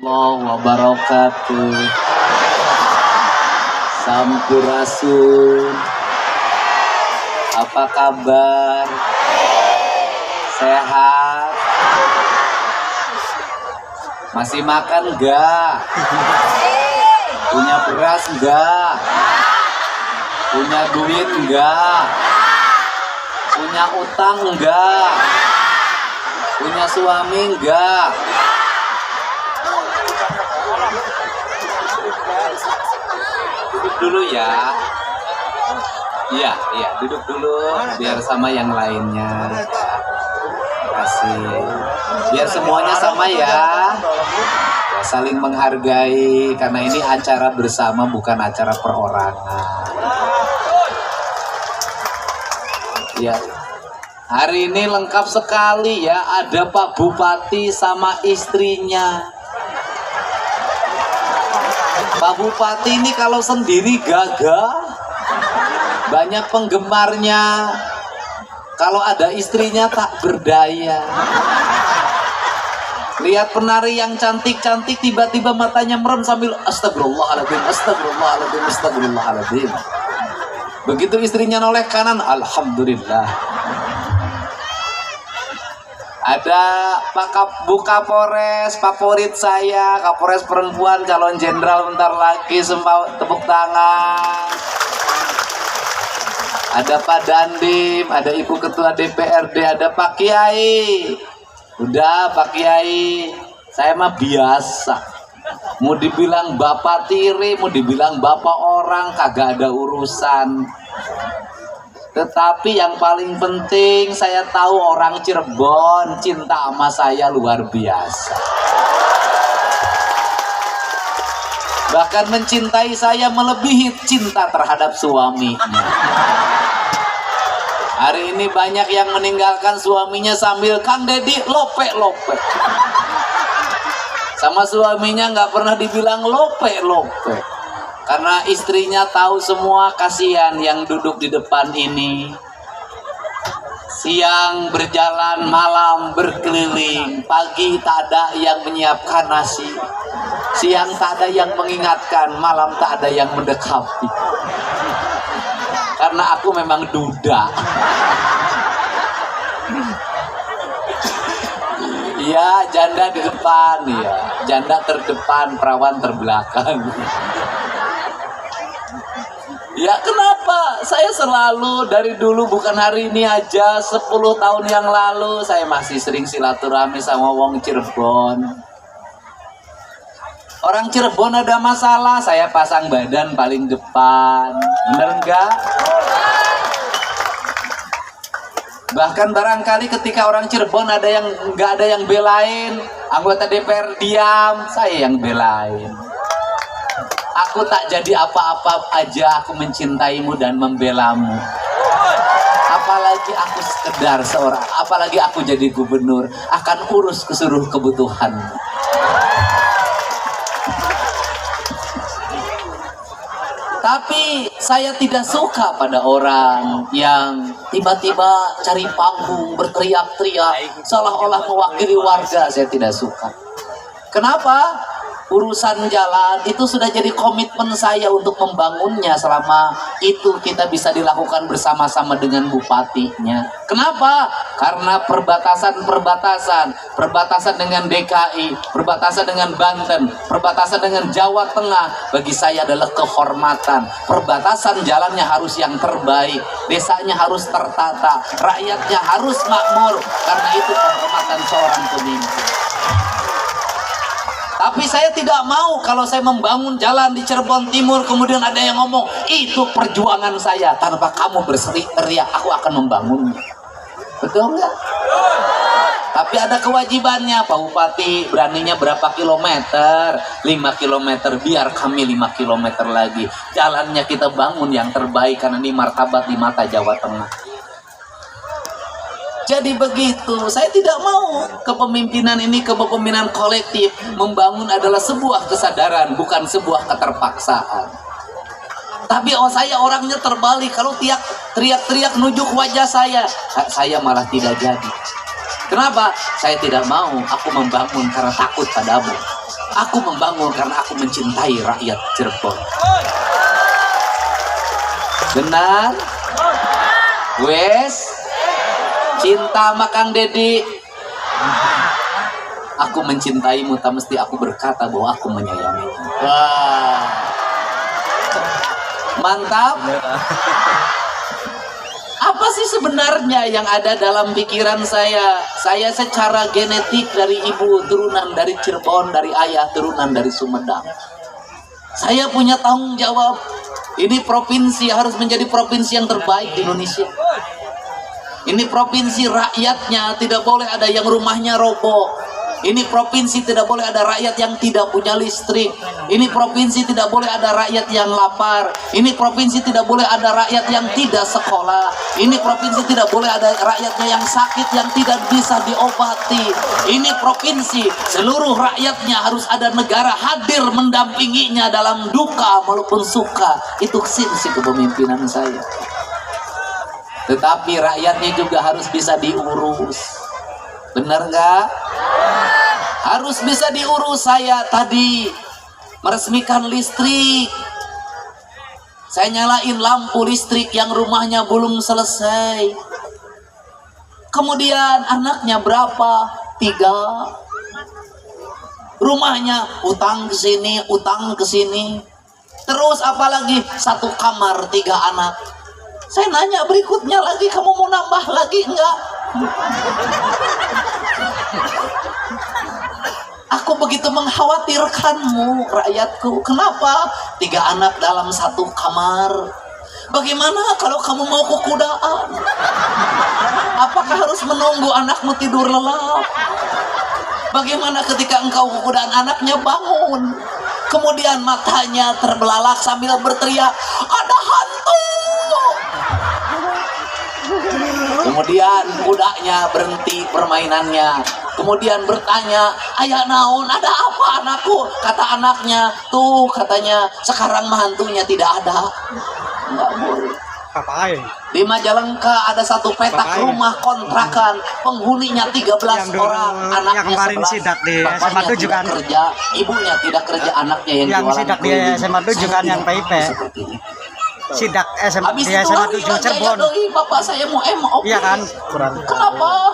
wabarakatuh. Sampurasun. Apa kabar? Sehat? Masih makan enggak? Punya beras enggak? Punya duit enggak? Punya utang enggak? Punya suami enggak? Duduk dulu ya. Iya, duduk dulu biar sama yang lainnya. Kasih. Biar semuanya sama ya. Saling menghargai karena ini acara bersama bukan acara perorangan. Ya. Hari ini lengkap sekali ya, ada Pak Bupati sama istrinya. Pak Bupati ini kalau sendiri gagah, banyak penggemarnya. Kalau ada istrinya tak berdaya. Lihat penari yang cantik-cantik tiba-tiba matanya merem sambil astagfirullahaladzim, astagfirullahaladzim, astagfirullahaladzim. Begitu istrinya noleh kanan, alhamdulillah. Ada Pak Kapolres favorit saya, Kapolres perempuan calon jenderal bentar lagi, tepuk tangan. Ada Pak Dandim, ada Ibu Ketua DPRD, ada Pak Kiai. Udah Pak Kiai, saya mah biasa. Mau dibilang bapak tiri, mau dibilang bapak orang, kagak ada urusan. Tetapi yang paling penting, saya tahu orang Cirebon cinta sama saya luar biasa. Bahkan mencintai saya melebihi cinta terhadap suaminya. Hari ini banyak yang meninggalkan suaminya sambil Kang Dedi lope-lope. Sama suaminya nggak pernah dibilang lope-lope. Karena istrinya tahu semua, kasihan yang duduk di depan ini. Siang berjalan, malam berkeliling, pagi tak ada yang menyiapkan nasi, siang tak ada yang mengingatkan, malam tak ada yang mendekati. Karena aku memang duda. Iya, janda di depan ya, janda terdepan, perawan terbelakang. Ya kenapa? Saya selalu dari dulu, bukan hari ini aja, 10 tahun yang lalu saya masih sering silaturahmi sama wong Cirebon. Orang Cirebon ada masalah, saya pasang badan paling depan. Bener enggak? Bahkan barangkali ketika orang Cirebon ada yang enggak ada yang belain, anggota DPR diam, saya yang belain. Aku tak jadi apa-apa aja, aku mencintaimu dan membelamu. Apalagi aku sekedar seorang, apalagi aku jadi gubernur, akan urus ke seluruh kebutuhan. Tapi saya tidak suka pada orang yang tiba-tiba cari panggung, berteriak-teriak, seolah-olah mewakili warga. Saya tidak suka. Kenapa? Urusan jalan itu sudah jadi komitmen saya untuk membangunnya. Selama itu kita bisa dilakukan bersama-sama dengan bupatinya. Kenapa? Karena perbatasan dengan DKI, perbatasan dengan Banten, perbatasan dengan Jawa Tengah, bagi saya adalah kehormatan. Perbatasan jalannya harus yang terbaik, desanya harus tertata, rakyatnya harus makmur. Karena itu kehormatan seorang pemimpin. Tapi saya tidak mau kalau saya membangun jalan di Cirebon Timur, kemudian ada yang ngomong, itu perjuangan saya, tanpa kamu berteriak, aku akan membangunnya. Betul nggak? Tapi ada kewajibannya, Pak Bupati beraninya berapa kilometer? 5 kilometer, biar kami 5 kilometer lagi. Jalannya kita bangun yang terbaik, karena ini martabat di mata Jawa Tengah. Jadi begitu, saya tidak mau kepemimpinan ini, kepemimpinan kolektif. Membangun adalah sebuah kesadaran, bukan sebuah keterpaksaan. Tapi saya orangnya terbalik, kalau teriak-teriak nujuk wajah saya malah tidak jadi. Kenapa? Saya tidak mau, aku membangun karena takut padamu. Aku membangun karena aku mencintai rakyat Cirebon. Benar? Wes, cinta sama Kang Dedi. Aku mencintaimu, tak mesti aku berkata bahwa aku menyayangimu. Wah, mantap. Apa sih sebenarnya yang ada dalam pikiran saya? Saya secara genetik dari ibu turunan dari Cirebon, dari ayah turunan dari Sumedang. Saya punya tanggung jawab. Ini provinsi harus menjadi provinsi yang terbaik di Indonesia. Ini provinsi rakyatnya tidak boleh ada yang rumahnya roboh. Ini provinsi tidak boleh ada rakyat yang tidak punya listrik. Ini provinsi tidak boleh ada rakyat yang lapar. Ini provinsi tidak boleh ada rakyat yang tidak sekolah. Ini provinsi tidak boleh ada rakyatnya yang sakit yang tidak bisa diobati. Ini provinsi seluruh rakyatnya harus ada negara hadir mendampinginya dalam duka maupun suka. Itu visi kepemimpinan saya. Tetapi rakyatnya juga harus bisa diurus. Benar nggak? Harus bisa diurus. Saya tadi meresmikan listrik. Saya nyalain lampu listrik yang rumahnya belum selesai. Kemudian anaknya berapa? 3. Rumahnya utang ke sini, utang ke sini. Terus apalagi 1 kamar 3 anak. Saya nanya berikutnya lagi, kamu mau nambah lagi enggak? Aku begitu mengkhawatirkanmu, rakyatku. Kenapa? 3 anak dalam 1 kamar. Bagaimana kalau kamu mau kekudaan? Apakah harus menunggu anakmu tidur lelap? Bagaimana ketika engkau kekudaan, anaknya bangun, kemudian matanya terbelalak sambil berteriak, ada hantu. Kemudian kudanya berhenti permainannya. Kemudian bertanya, ayah naon, ada apa anakku? Kata anaknya, tuh katanya sekarang hantunya tidak ada. Enggak boleh. Di Majalengka ada 1 petak rumah kontrakan, penghuninya 13 orang, anaknya 11. Bapaknya tidak kerja, ibunya tidak kerja, anaknya yang jualan sidak di SMA 7 kan yang PIP. Sidak SMA 7 Cirebon. Bapak saya mau Iya kan? Kurang. Kenapa?